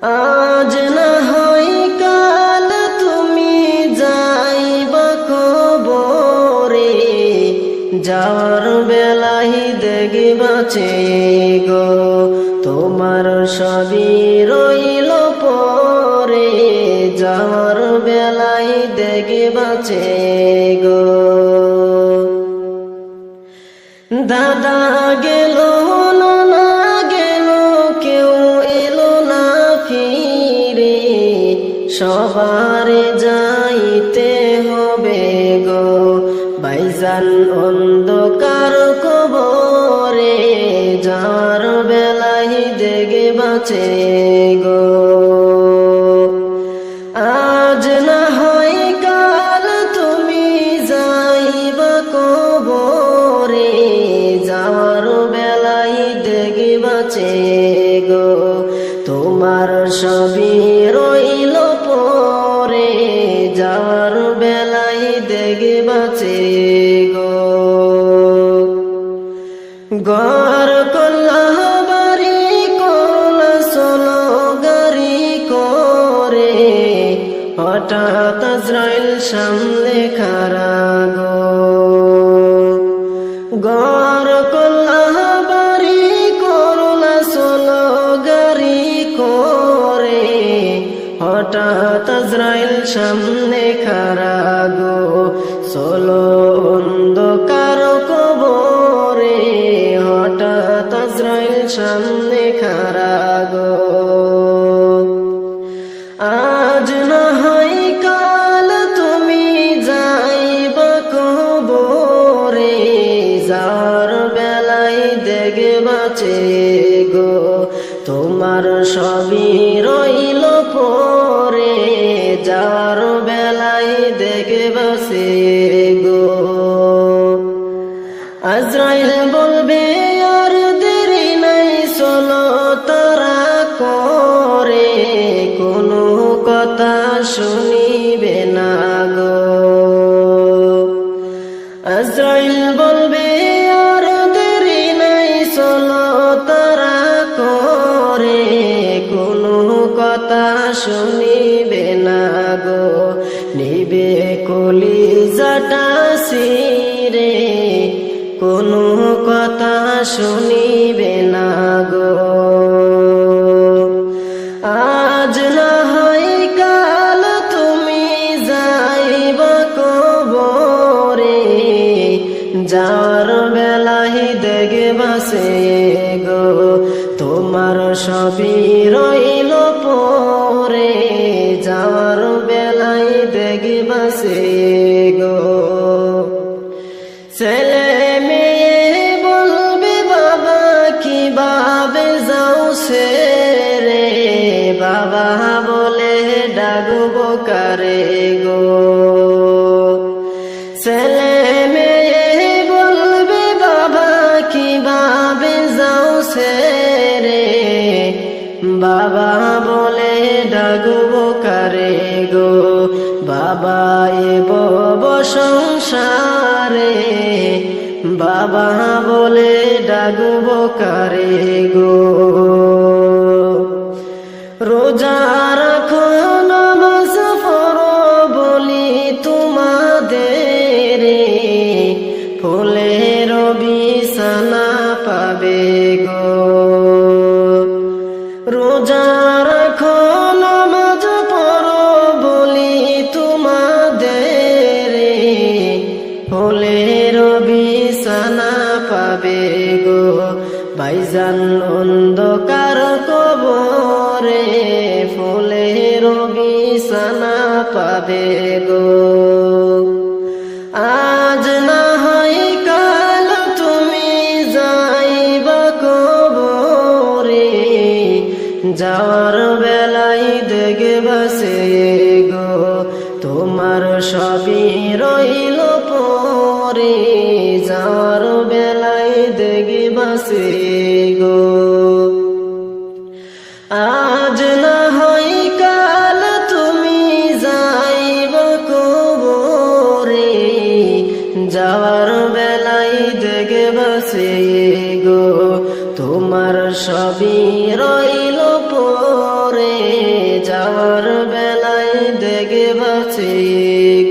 আজ না হয় কাল তুমি যাইবা কবরে, যাওয়ার বেলায় দেখবা চেয়ে গো তোমার সবই রইল পরে, যাওয়ার বেলায় দেখবা চেয়ে গো। দাদা গেল না গেল কেউ এলো না ফিরে, সবার যাইতে হবে গো ভাইজান অন্ধকার কবরে, যার বেলায় দেখবা চেয়ে গো। আজ না হয় কাল তুমি যাইবা কবরে, যাওয়ার বেলায় দেখবা চেয়ে গো তোমার সবই রইল পরে, যাওয়ার বেলায় দেখবা চেয়ে গো। ঘর করলা বাড়ি করলা চলো গাড়ি করে, হঠাৎ আজরাইল সামনে খাড়া গো। ঘর করলা বাড়ি করলা চলো গাড়ি করে, হঠাৎ আজরাইল সামনে খাড়া গো। চলো অন্ধকার কবরে, হঠাৎ আজরাইল সামনে খাড়া গো। আজ না হয় কাল তুমি যাইবা কবরে, যার বেলায় দেখবা চেয়ে গো তোমার সবই রইল পরে, যার বেলায় দেখবা চেয়ে গো। আজরাইল বলবে আর দেরি নাই চলো তারা করে, কোনো কথা শুনিবে না গো। আজরাইল বলবে আর দেরি নাই চলো তারা করে, কোনো কথা শুনিবে না গো। নিবে কলিজাটা ছিঁড়ে, কোনো কথা শুনিবে না গো। আজ না হয় কাল তুমি যাইবা কবরে, যাওয়ার বেলায় দেখবা চেয়ে গো তোমার সবই রইল পরে, যাওয়ার বেলায় দেখবা চেয়ে গো। ছেলে মেয়ে বলবে বাবা কিভাবে যাও রে, বাবা বলে ডাকবো কারে গো। ছেলে মেয়ে বলবে বাবা কিভাবে যাও রে, বাবা বলে ডাকবো কারে গো। বাবা এ বব সংসারে, বাবা বলে ডাকবো কারে গো। রোজা রাখো নামাজ পড়ো বলি তোমাদের, ফুলের বিছানা পাবে গো। রোজা রাখো নামাজ পড়ো বলি তোমাদের, ফুলের বিছানা পাবে গো ভাইজান অন্ধকার কবরে, ফুলের বিছানা পাবে গো। আজ না হয় কাল তুমি যাইবা কবরে, যাওয়ার বেলায় দেখবা চেয়ে গো তোমার সবই রইল পরে, যাওয়ার বেলায় দেখবা চেয়ে গো। আজ না হয় কাল তুমি যাইবা কবরে, যাওয়ার বেলায় দেখবা চেয়ে গো তোমার সবই রইল পরে, দেখবা চেয়ে